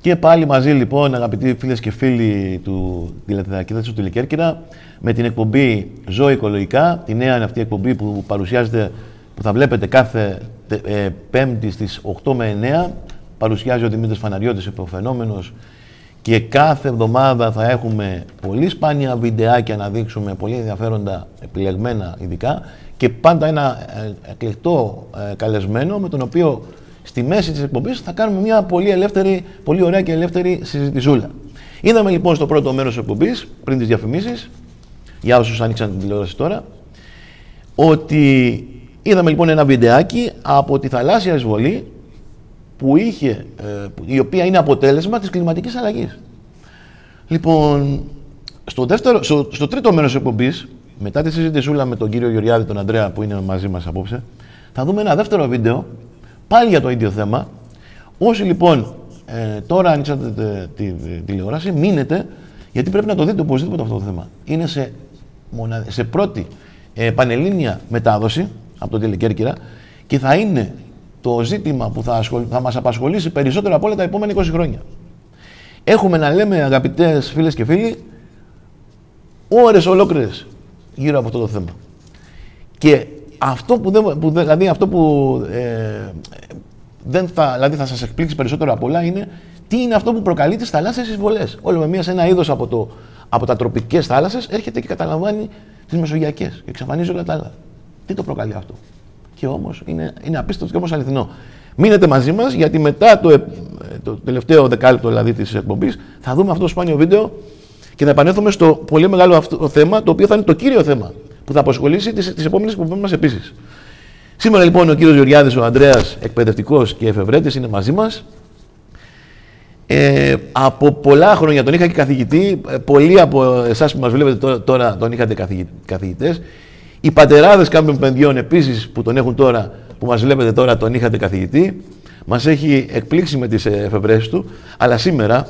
Και πάλι μαζί λοιπόν, αγαπητοί φίλες και φίλοι του τηλεθεατής του Τηλεκέρκυρα, με την εκπομπή Ζω Οικολογικά, τη νέα αυτή εκπομπή που παρουσιάζεται, που θα βλέπετε κάθε Πέμπτη στις 8 με 9, παρουσιάζει ο Δημήτρης Φαναριώτης, υποφαινόμενος, και κάθε εβδομάδα θα έχουμε πολύ σπάνια βιντεάκια να δείξουμε, πολύ ενδιαφέροντα, επιλεγμένα ειδικά, και πάντα ένα εκλεκτό καλεσμένο, με τον οποίο στη μέση της εκπομπής θα κάνουμε μια πολύ ελεύθερη, πολύ ωραία και ελεύθερη συζητησούλα. Είδαμε λοιπόν στο πρώτο μέρος της εκπομπής, πριν τις διαφημίσεις, για όσους άνοιξαν την τηλεόραση τώρα, ότι είδαμε λοιπόν ένα βιντεάκι από τη θαλάσσια εισβολή που είχε, η οποία είναι αποτέλεσμα της κλιματικής αλλαγής. Λοιπόν, στο τρίτο μέρος της εκπομπής, μετά τη συζητησούλα με τον κύριο Γεωργιάδη, τον Ανδρέα που είναι μαζί μας απόψε, θα δούμε ένα δεύτερο βίντεο, πάλι για το ίδιο θέμα. Όσοι λοιπόν τώρα ανοίξατε τη τηλεόραση, μείνετε, γιατί πρέπει να το δείτε οπωσδήποτε αυτό το θέμα. Είναι σε πρώτη πανελλήνια μετάδοση από το Τηλεκέρκυρα και θα είναι το ζήτημα που θα μας απασχολήσει περισσότερο από όλα τα επόμενα 20 χρόνια. Έχουμε να λέμε, αγαπητές φίλες και φίλοι, ώρες ολόκληρες γύρω από αυτό το θέμα. Και αυτό θα σας εκπλήξει περισσότερο από όλα είναι τι είναι αυτό που προκαλεί τις θαλάσσιες εισβολές. Όλο με μία σε ένα είδος από τα τροπικές θάλασσες έρχεται και καταλαμβάνει τις μεσογειακές και εξαφανίζει όλα τα άλλα. Τι το προκαλεί αυτό? Και όμως είναι απίστευτο και όμως αληθινό. Μείνετε μαζί μας, γιατί μετά το τελευταίο δεκάλεπτο δηλαδή της εκπομπής θα δούμε αυτό το σπάνιο βίντεο και θα επανέλθουμε στο πολύ μεγάλο αυτό θέμα, το οποίο θα είναι το κύριο θέμα που θα απασχολήσει τις επόμενες εκπομπές μας επίσης. Σήμερα λοιπόν ο κύριος Γεωργιάδης, ο Ανδρέας, εκπαιδευτικός και εφευρέτης, είναι μαζί μας. Από πολλά χρόνια τον είχα και καθηγητή. Πολλοί από εσάς που μας βλέπετε τώρα τον είχατε καθηγητές. Οι πατεράδες κάποιων παιδιών επίσης που τον έχουν τώρα, που μας βλέπετε τώρα, τον είχατε καθηγητή. Μας έχει εκπλήξει με τις εφευρέσεις του. Αλλά σήμερα,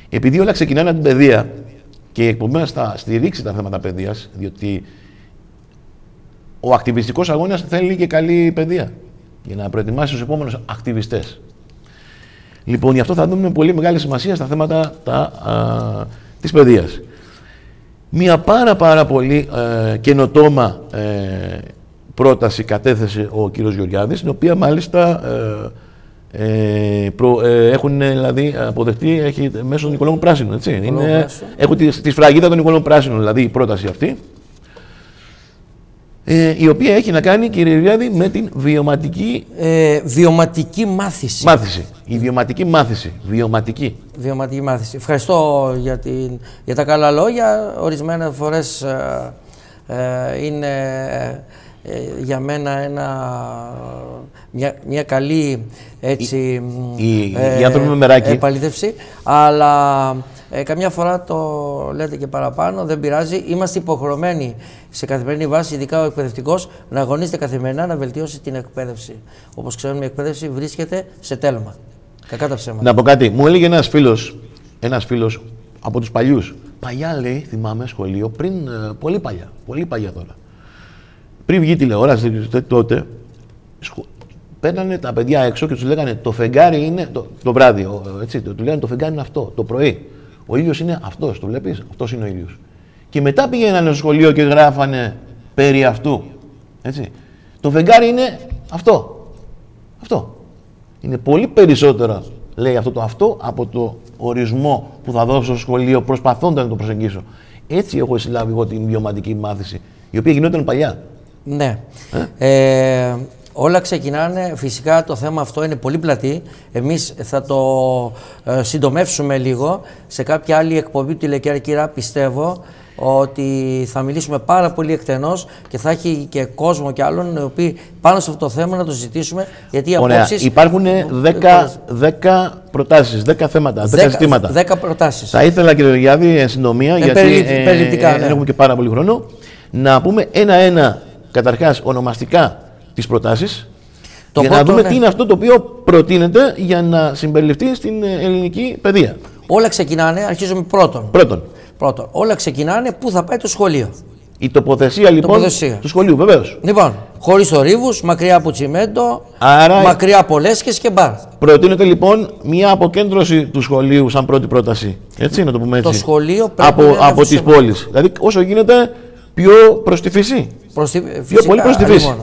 επειδή όλα ξεκινάνε από την παιδεία και η εκπομπή μας θα στηρίξει τα θέματα παιδείας, διότι ο ακτιβιστικός αγώνας θέλει και καλή παιδεία για να προετοιμάσει τους επόμενους ακτιβιστές. Λοιπόν, γι' αυτό θα δούμε πολύ μεγάλη σημασία στα θέματα της παιδείας. Μια πάρα πολύ καινοτόμα πρόταση κατέθεσε ο κύριος Γεωργιάδης, την οποία μάλιστα έχουν δηλαδή αποδεχτεί, έχει μέσω των Οικολόγων Πράσινων, έτσι. Έχω τη σφραγίδα των Οικολόγων Πράσινων, δηλαδή η πρόταση αυτή, η οποία έχει να κάνει, κύριε Γεωργιάδη, με την βιωματική μάθηση. Η βιωματική μάθηση. Βιωματική μάθηση. Ευχαριστώ για τα καλά λόγια. Ορισμένες φορές είναι για μένα μια καλή επαλήθευση, αλλά καμιά φορά το λέτε και παραπάνω, δεν πειράζει. Είμαστε υποχρεωμένοι σε καθημερινή βάση, ειδικά ο εκπαιδευτικός, να αγωνίζεται καθημερινά να βελτιώσει την εκπαίδευση. Όπως ξέρουμε, η εκπαίδευση βρίσκεται σε τέλμα. Κακά τα ψέματα. Να πω κάτι. Μου έλεγε ένας φίλος από τους παλιούς. Παλιά, λέει, θυμάμαι, σχολείο, πριν, πολύ παλιά τώρα. Πριν βγει τηλεόραση τότε, παίρνανε τα παιδιά έξω και τους λέγανε το φεγγάρι είναι το βράδυ. Έτσι, του λέγανε το φεγγάρι είναι αυτό, το πρωί. Ο ήλιος είναι αυτός, το βλέπεις, αυτός είναι ο ήλιος. Και μετά πήγαιναν στο σχολείο και γράφανε περί αυτού. Έτσι. Το φεγγάρι είναι αυτό. Αυτό. Είναι πολύ περισσότερο, λέει αυτό από το ορισμό που θα δώσω στο σχολείο προσπαθώντας να το προσεγγίσω. Έτσι έχω συλλάβει εγώ την βιωματική μάθηση, η οποία γινόταν παλιά. Ναι. Όλα ξεκινάνε, φυσικά το θέμα αυτό είναι πολύ πλατή. Εμείς θα το συντομεύσουμε λίγο. Σε κάποια άλλη εκπομπή του Τηλεκέρκυρα πιστεύω ότι θα μιλήσουμε πάρα πολύ εκτενώς και θα έχει και κόσμο και άλλων οι οποίοι πάνω σε αυτό το θέμα να το συζητήσουμε. Γιατί οι απόψεις... Υπάρχουν 10 προτάσεις, 10 θέματα, 10 ζητήματα. 10 προτάσεις. Θα ήθελα, κύριε Γεωργιάδη, εν συντομία, γιατί δεν έχουμε και πάρα πολύ χρόνο, να πούμε ένα-ένα καταρχάς ονομαστικά τις προτάσεις, για να δούμε τι είναι αυτό το οποίο προτείνεται για να συμπεριληφθεί στην ελληνική παιδεία. Όλα ξεκινάνε, αρχίζουμε πρώτον. Όλα ξεκινάνε πού θα πάει το σχολείο. Η τοποθεσία λοιπόν του σχολείου, βεβαίως. Λοιπόν, χωρίς θορύβους, μακριά από τσιμέντο, μακριά από λέσχες και μπαρ. Προτείνεται λοιπόν μια αποκέντρωση του σχολείου σαν πρώτη πρόταση. Έτσι, να το πούμε έτσι. Το σχολείο πρέπει από τις πόλεις. Δηλαδή, όσο γίνεται πιο προς τη φύση. Πιο πολύ προς τη φύση.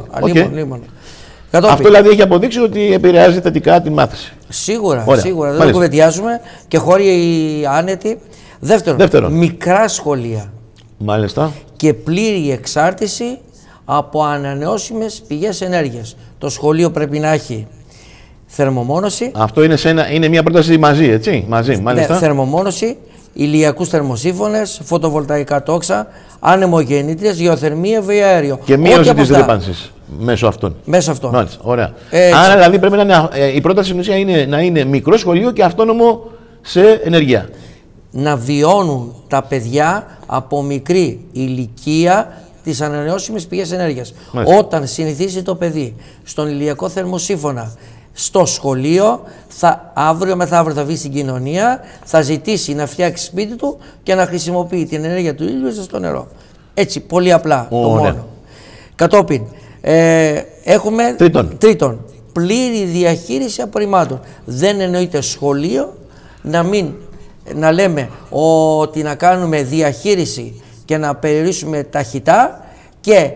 Αυτό δηλαδή έχει αποδείξει ότι επηρεάζει θετικά τη μάθηση. Σίγουρα, σίγουρα. Δεν το κουβεντιάζουμε και χώροι άνετοι. Δεύτερον, μικρά σχολεία. Μάλιστα. Και πλήρη εξάρτηση από ανανεώσιμες πηγές ενέργειας. Το σχολείο πρέπει να έχει θερμομόνωση. Αυτό είναι μια πρόταση μαζί, έτσι. Μαζί, μάλιστα. Ναι, θερμομόνωση, ηλιακούς θερμοσύφωνες, φωτοβολταϊκά τόξα, ανεμογεννήτριες, γεωθερμία, βιοαέριο. Και μείωση της ρύπανσης μέσω αυτών. Μέσω αυτών. Μάλιστα, ωραία. Άρα δηλαδή πρέπει να είναι, η πρόταση στην ουσία είναι να είναι μικρό σχολείο και αυτόνομο σε ενεργεία. Να βιώνουν τα παιδιά από μικρή ηλικία τις ανανεώσιμες πηγές ενέργειας. Μάλιστα. Όταν συνηθίσει το παιδί στον ηλιακό θερμοσύφωνα στο σχολείο, αύριο μεθαύριο θα βγει στην κοινωνία, θα ζητήσει να φτιάξει σπίτι του και να χρησιμοποιεί την ενέργεια του ήλιου στο νερό. Έτσι, πολύ απλά το μόνο. Κατόπιν, έχουμε τρίτον, πλήρη διαχείριση απορριμμάτων. Δεν εννοείται σχολείο να λέμε ότι να κάνουμε διαχείριση και να περιορίσουμε ταχυτά και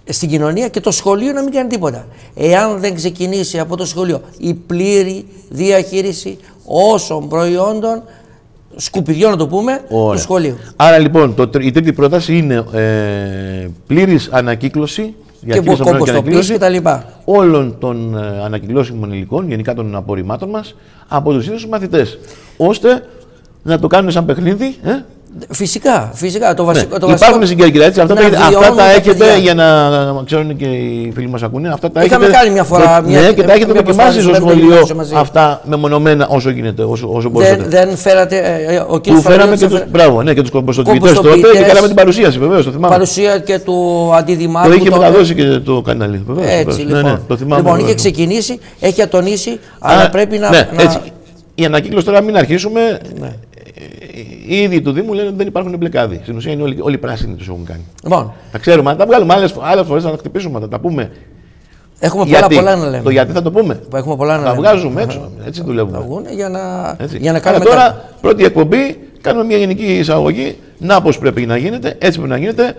στην κοινωνία και το σχολείο να μην κάνει τίποτα. Εάν δεν ξεκινήσει από το σχολείο η πλήρη διαχείριση όσων προϊόντων, σκουπιδιών να το πούμε, του σχολείου. Άρα λοιπόν η τρίτη πρόταση είναι πλήρης ανακύκλωση και κομποστοποίηση κτλ. Όλων των ανακυκλώσιμων υλικών, γενικά των απορριμμάτων μας, από τους ίδιους μαθητές, ώστε να το κάνουν σαν παιχνίδι. Φυσικά. Υπάρχουν στην Κέρκυρα, έτσι. Αυτά τα έχετε για να ξέρουν και οι φίλοι μας ακούνε. Αυτά τα είχαμε κάνει μια φορά. Ναι, και τα έχετε δοκιμάσει στο σχολείο αυτά μεμονωμένα όσο γίνεται, όσο μπορείτε. Δεν φέρατε. Ο κ. Φέραμε και τους κομποστοποιητές τότε και κάναμε την παρουσίαση, βεβαίως. Το θυμάμαι. Παρουσία και του αντιδημάρχου. Το είχε μεταδώσει και το κανάλι. Έτσι λοιπόν. Είχε ξεκινήσει, έχει ατονίσει, αλλά πρέπει να. Η ανακύκλωση τώρα, μην αρχίσουμε. Οι ίδιοι του Δήμου λένε ότι δεν υπάρχουν μπλεκάδοι. Στην ουσία είναι όλοι πράσινοι τους έχουν κάνει. Λοιπόν. Τα ξέρουμε, αν τα βγάλουμε άλλες φορές να τα χτυπήσουμε, θα τα πούμε. Έχουμε πολλά να λέμε. Το γιατί θα το πούμε. Έχουμε πολλά να λέμε. Τα βγάζουμε έξω. Έτσι δουλεύουμε. Θα βγουν για να κάνουμε. Τώρα, πρώτη εκπομπή, κάνουμε μια γενική εισαγωγή. Να πώς πρέπει να γίνεται, έτσι πρέπει να γίνεται.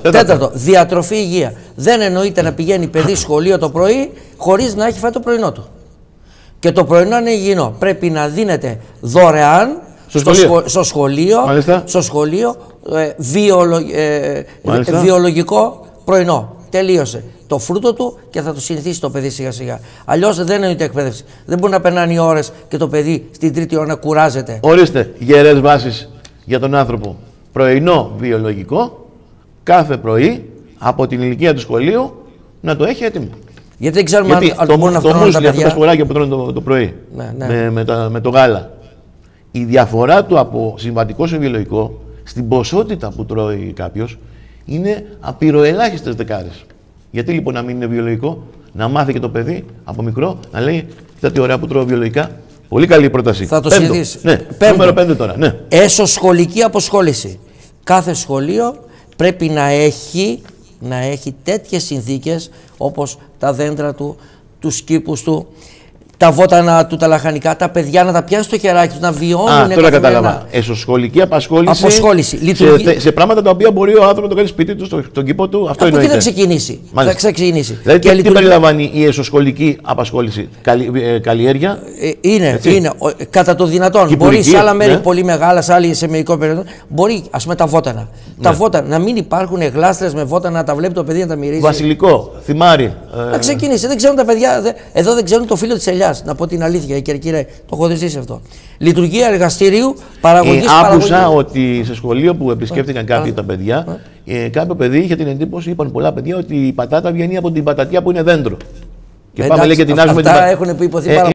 Τέταρτο. Διατροφή υγεία. Δεν εννοείται να πηγαίνει παιδί σχολείο το πρωί χωρίς να έχει φάει το πρωινό του. Και το πρωινό είναι υγιεινό. Πρέπει να δίνεται δωρεάν. Στο σχολείο βιολογικό πρωινό. Τελείωσε. Το φρούτο του και θα το συνηθίσει το παιδί σιγά σιγά. Αλλιώς δεν είναι εκπαίδευση. Δεν μπορεί να περνάνε οι ώρες και το παιδί στην τρίτη ώρα να κουράζεται. Ορίστε, γερές βάσεις για τον άνθρωπο. Πρωινό βιολογικό, κάθε πρωί από την ηλικία του σχολείου να το έχει έτοιμο. Γιατί δεν ξέρουμε αν μπορούν να φτιάξουν τα παιδιά. Αυτά τα σποράκια που τρώνε το πρωί με το γάλα. Η διαφορά του από συμβατικό σε βιολογικό στην ποσότητα που τρώει κάποιος είναι απειροελάχιστες δεκάρες. Γιατί λοιπόν να μην είναι βιολογικό, να μάθει και το παιδί από μικρό να λέει: κοίτα τι ωραία που τρώω βιολογικά. Πολύ καλή πρόταση. Θα το συνηθίσει. Ναι, νούμερο 5 τώρα. Ναι. Έσωσχολική αποσχόληση. Κάθε σχολείο πρέπει να έχει τέτοιες συνθήκες όπως τα δέντρα του, τους κήπους του, τα βότανα του, τα λαχανικά, τα παιδιά να τα πιάνουν στο χεράκι τους, να βιώνουν. Τώρα κατάλαβα. Εσωσχολική απασχόληση. Σε πράγματα τα οποία μπορεί ο άνθρωπος να το κάνει σπίτι του, στον κήπο του. Αυτό είναι. Από εκεί θα ξεκινήσει. Δηλαδή, τι περιλαμβάνει η εσωσχολική απασχόληση, καλλιέργεια. Είναι κατά το δυνατόν. Μπορεί σε άλλα μέρη πολύ μεγάλα, σε άλλη σε μερικό περίοδο, μπορεί ας πούμε τα βότανα. Τα βότανα να μην υπάρχουν γλάστρες με βότανα, να τα βλέπει το παιδί να τα μυρίζει. Βασιλικό, θυμάρι. Να ξεκινήσει. Δεν ξέρουν τα παιδιά, εδώ δεν ξέρουν το φύλλο της ελιάς. Να πω την αλήθεια, η Κερκύρα το έχω ζήσει αυτό. Λειτουργία εργαστηρίου παραγωγής. Άκουσα ότι σε σχολείο που επισκέφτηκαν κάποιοι τα παιδιά, κάποιο παιδί είχε την εντύπωση, είπαν πολλά παιδιά, ότι η πατάτα βγαίνει από την πατατιά που είναι δέντρο. Και πάμε λέει και την άζουμε. Αυτά έχουν υποθεί πάρα